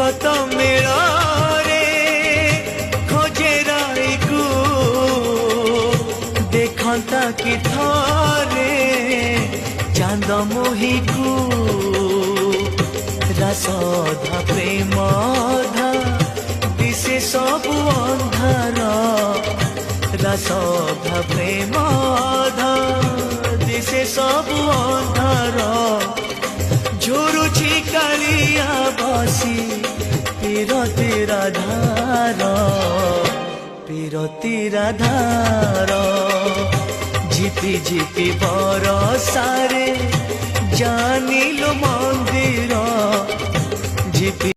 শত মেଳରେ খোঁজে রাইকু ଦେଖନ୍ତା କି ଥରେ ଚାନ୍ଦ ମୋହିକୁ ରାସଧା ପ୍ରେମଧା ଦିଶେ ସବୁ ଅନ୍ଧାର ରାସଧା ପ୍ରେମଧା ଦିଶେ ସବୁ ଅନ୍ଧାର ঝরুছি কালিয়া বসি পিরতির ধার পিরতির ধার ঝিপি ঝিপি বরসারে জানিল মন্দির ঝিপি